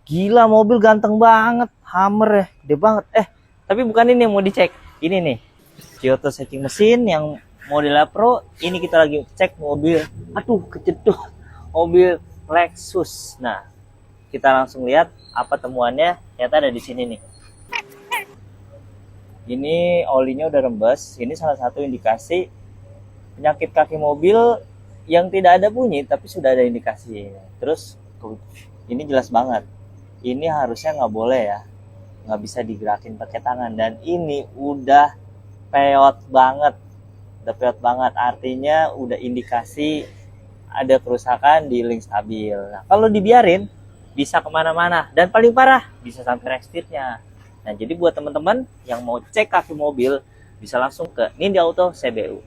Gila, mobil ganteng banget, Hummer ya, gede banget. Tapi bukan ini yang mau dicek. Ini nih, Kyoto Checking mesin yang model Pro. Ini kita lagi cek mobil. Aduh, kejedot. Mobil Lexus. Nah, kita langsung lihat apa temuannya. Ternyata ada di sini nih. Ini olinya udah rembes. Ini salah satu indikasi penyakit kaki mobil yang tidak ada bunyi tapi sudah ada indikasi. Terus ini jelas banget. Ini harusnya nggak boleh ya, nggak bisa digerakin pakai tangan. Dan ini udah peot banget, artinya udah indikasi ada kerusakan di link stabil. Nah, kalau dibiarin bisa kemana-mana dan paling parah bisa sampai rekstirnya. Nah, jadi buat teman-teman yang mau cek kaki mobil bisa langsung ke Nindi Auto CBU.